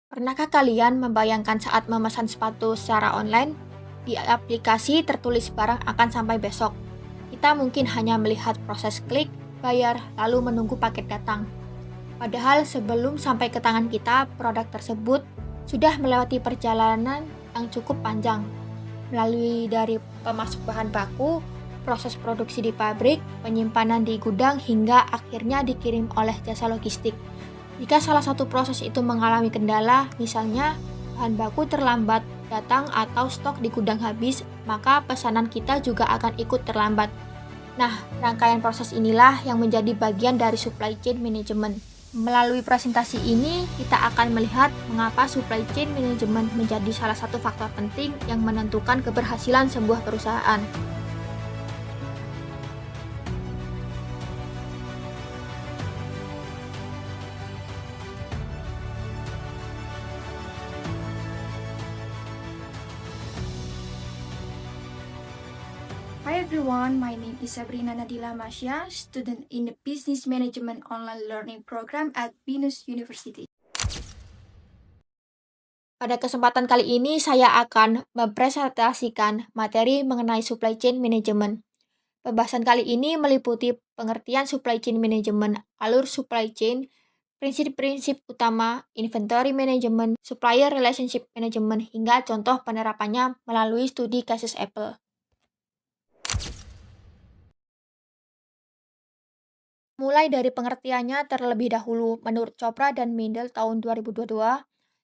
Pernahkah kalian membayangkan saat memesan sepatu secara online, di aplikasi tertulis barang akan sampai besok? Kita mungkin hanya melihat proses klik, bayar, lalu menunggu paket datang. Padahal sebelum sampai ke tangan kita, produk tersebut sudah melewati perjalanan yang cukup panjang, melalui dari pemasok bahan baku, proses produksi di pabrik, penyimpanan di gudang, hingga akhirnya dikirim oleh jasa logistik. Jika salah satu proses itu mengalami kendala, misalnya bahan baku terlambat datang atau stok di gudang habis, maka pesanan kita juga akan ikut terlambat. Nah, rangkaian proses inilah yang menjadi bagian dari supply chain management. Melalui presentasi ini, kita akan melihat mengapa supply chain management menjadi salah satu faktor penting yang menentukan keberhasilan sebuah perusahaan. Hi everyone, my name is Sabrina Nadila Masya, student in the Business Management Online Learning Program at Binus University. Pada kesempatan kali ini, saya akan mempresentasikan materi mengenai supply chain management. Pembahasan kali ini meliputi pengertian supply chain management, alur supply chain, prinsip-prinsip utama, inventory management, supplier relationship management, hingga contoh penerapannya melalui studi kasus Apple. Mulai dari pengertiannya terlebih dahulu, menurut Chopra dan Mendel tahun 2022,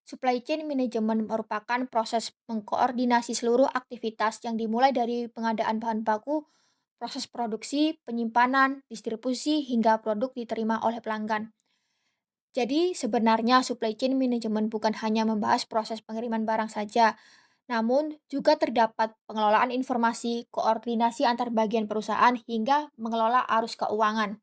supply chain management merupakan proses mengkoordinasi seluruh aktivitas yang dimulai dari pengadaan bahan baku, proses produksi, penyimpanan, distribusi, hingga produk diterima oleh pelanggan. Jadi, sebenarnya supply chain management bukan hanya membahas proses pengiriman barang saja, namun juga terdapat pengelolaan informasi, koordinasi antar bagian perusahaan, hingga mengelola arus keuangan.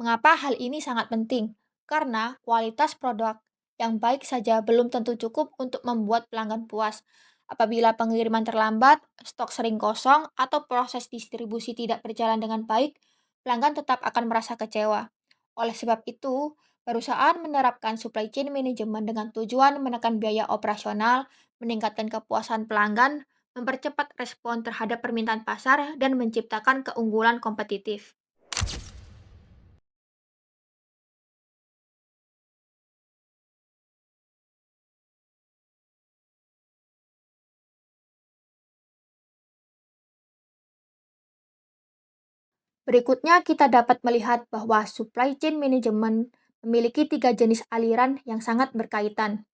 Mengapa hal ini sangat penting? Karena kualitas produk yang baik saja belum tentu cukup untuk membuat pelanggan puas. Apabila pengiriman terlambat, stok sering kosong, atau proses distribusi tidak berjalan dengan baik, pelanggan tetap akan merasa kecewa. Oleh sebab itu, perusahaan menerapkan supply chain management dengan tujuan menekan biaya operasional, meningkatkan kepuasan pelanggan, mempercepat respon terhadap permintaan pasar, dan menciptakan keunggulan kompetitif. Berikutnya kita dapat melihat bahwa supply chain management memiliki tiga jenis aliran yang sangat berkaitan.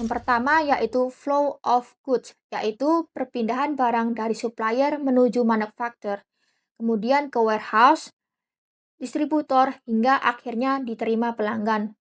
Yang pertama yaitu flow of goods, yaitu perpindahan barang dari supplier menuju manufaktur, kemudian ke warehouse, distributor, hingga akhirnya diterima pelanggan.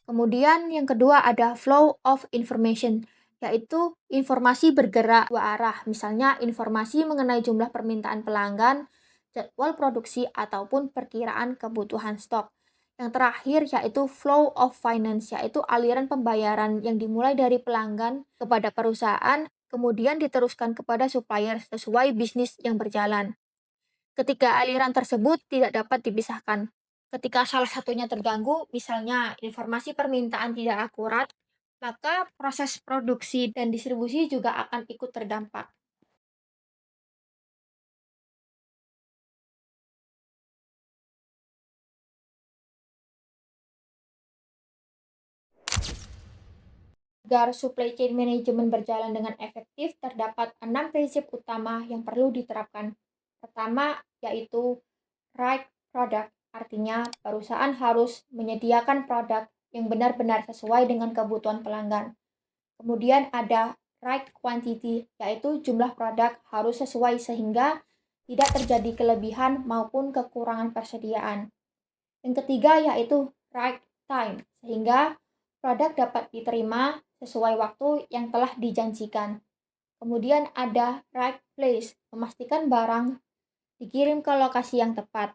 Kemudian yang kedua ada flow of information, yaitu informasi bergerak dua arah, misalnya informasi mengenai jumlah permintaan pelanggan, jadwal produksi, ataupun perkiraan kebutuhan stok. Yang terakhir yaitu flow of finance, yaitu aliran pembayaran yang dimulai dari pelanggan kepada perusahaan, kemudian diteruskan kepada supplier sesuai bisnis yang berjalan. Ketika aliran tersebut tidak dapat dipisahkan. Ketika salah satunya terganggu, misalnya informasi permintaan tidak akurat, maka proses produksi dan distribusi juga akan ikut terdampak. Agar supply chain management berjalan dengan efektif, terdapat 6 prinsip utama yang perlu diterapkan. Pertama, yaitu right product, artinya perusahaan harus menyediakan produk yang benar-benar sesuai dengan kebutuhan pelanggan. Kemudian ada right quantity, yaitu jumlah produk harus sesuai sehingga tidak terjadi kelebihan maupun kekurangan persediaan. Yang ketiga yaitu right time, sehingga produk dapat diterima sesuai waktu yang telah dijanjikan. Kemudian ada right place, memastikan barang dikirim ke lokasi yang tepat.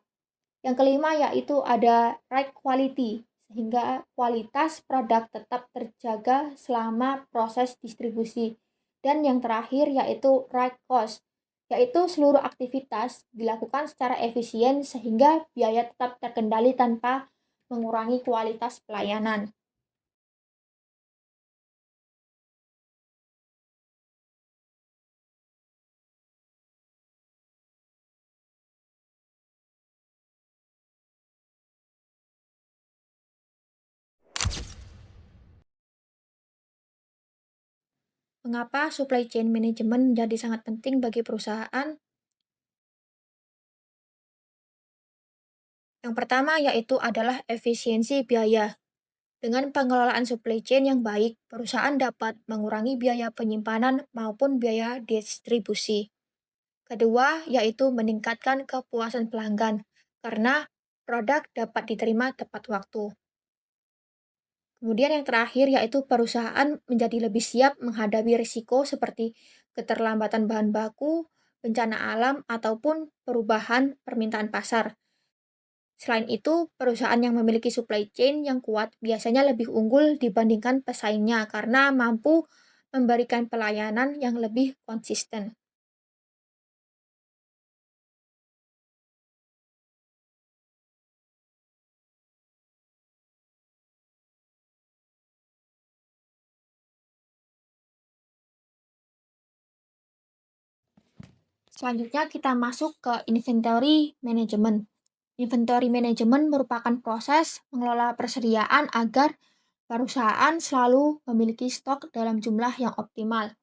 Yang kelima yaitu ada right quality, sehingga kualitas produk tetap terjaga selama proses distribusi. Dan yang terakhir yaitu right cost, yaitu seluruh aktivitas dilakukan secara efisien sehingga biaya tetap terkendali tanpa mengurangi kualitas pelayanan. Mengapa supply chain management menjadi sangat penting bagi perusahaan? Yang pertama yaitu adalah efisiensi biaya. Dengan pengelolaan supply chain yang baik, perusahaan dapat mengurangi biaya penyimpanan maupun biaya distribusi. Kedua, yaitu meningkatkan kepuasan pelanggan, karena produk dapat diterima tepat waktu. Kemudian yang terakhir yaitu perusahaan menjadi lebih siap menghadapi risiko seperti keterlambatan bahan baku, bencana alam, ataupun perubahan permintaan pasar. Selain itu, perusahaan yang memiliki supply chain yang kuat biasanya lebih unggul dibandingkan pesaingnya karena mampu memberikan pelayanan yang lebih konsisten. Selanjutnya kita masuk ke inventory management. Inventory management merupakan proses mengelola persediaan agar perusahaan selalu memiliki stok dalam jumlah yang optimal.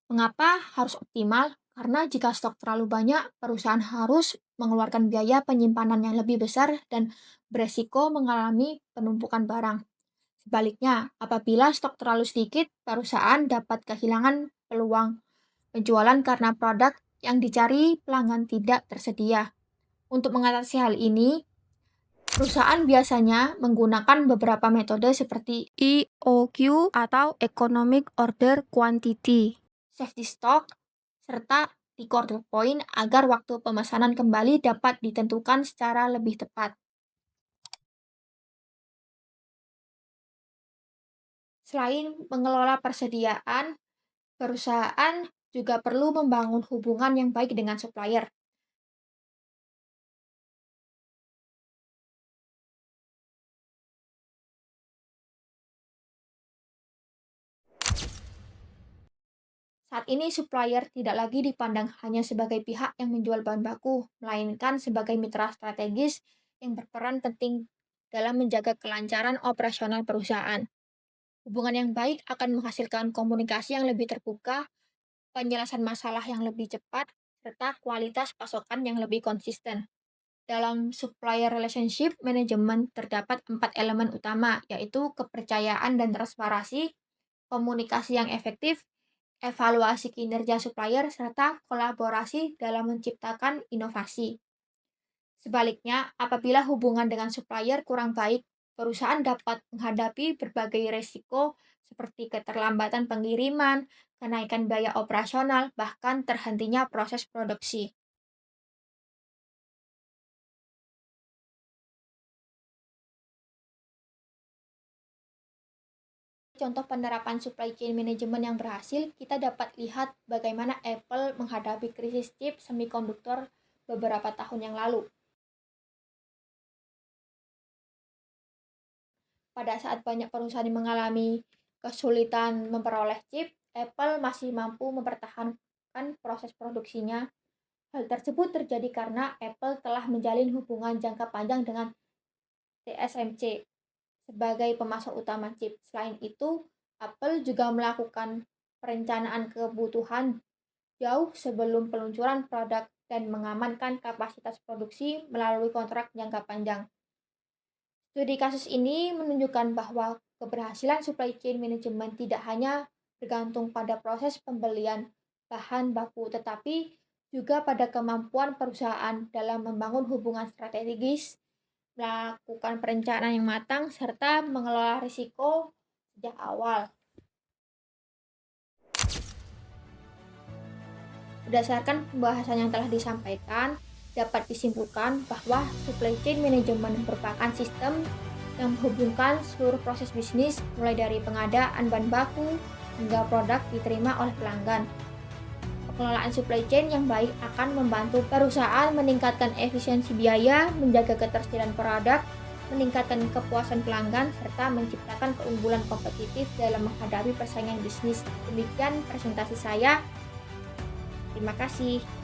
Mengapa harus optimal? Karena jika stok terlalu banyak, perusahaan harus mengeluarkan biaya penyimpanan yang lebih besar dan beresiko mengalami penumpukan barang. Sebaliknya, apabila stok terlalu sedikit, perusahaan dapat kehilangan peluang penjualan karena produk yang dicari pelanggan tidak tersedia. Untuk mengatasi hal ini, perusahaan biasanya menggunakan beberapa metode seperti EOQ atau Economic Order Quantity, safety stock, serta tick order point agar waktu pemesanan kembali dapat ditentukan secara lebih tepat. Selain mengelola persediaan, perusahaan juga perlu membangun hubungan yang baik dengan supplier. Saat ini supplier tidak lagi dipandang hanya sebagai pihak yang menjual bahan baku, melainkan sebagai mitra strategis yang berperan penting dalam menjaga kelancaran operasional perusahaan. Hubungan yang baik akan menghasilkan komunikasi yang lebih terbuka, penyelesaian masalah yang lebih cepat, serta kualitas pasokan yang lebih konsisten. Dalam supplier relationship management terdapat 4 elemen utama, yaitu kepercayaan dan transparansi, komunikasi yang efektif, evaluasi kinerja supplier, serta kolaborasi dalam menciptakan inovasi. Sebaliknya, apabila hubungan dengan supplier kurang baik, perusahaan dapat menghadapi berbagai risiko seperti keterlambatan pengiriman, kenaikan biaya operasional, bahkan terhentinya proses produksi. Contoh penerapan supply chain management yang berhasil, kita dapat lihat bagaimana Apple menghadapi krisis chip semikonduktor beberapa tahun yang lalu. Pada saat banyak perusahaan mengalami kesulitan memperoleh chip, Apple masih mampu mempertahankan proses produksinya. Hal tersebut terjadi karena Apple telah menjalin hubungan jangka panjang dengan TSMC sebagai pemasok utama chip. Selain itu, Apple juga melakukan perencanaan kebutuhan jauh sebelum peluncuran produk dan mengamankan kapasitas produksi melalui kontrak jangka panjang. Studi kasus ini menunjukkan bahwa keberhasilan supply chain management tidak hanya bergantung pada proses pembelian bahan baku, tetapi juga pada kemampuan perusahaan dalam membangun hubungan strategis, melakukan perencanaan yang matang, serta mengelola risiko sejak awal. Berdasarkan pembahasan yang telah disampaikan, dapat disimpulkan bahwa supply chain management merupakan sistem yang menghubungkan seluruh proses bisnis mulai dari pengadaan bahan baku hingga produk diterima oleh pelanggan. Pengelolaan supply chain yang baik akan membantu perusahaan meningkatkan efisiensi biaya, menjaga ketersediaan produk, meningkatkan kepuasan pelanggan, serta menciptakan keunggulan kompetitif dalam menghadapi persaingan bisnis. Demikian presentasi saya. Terima kasih.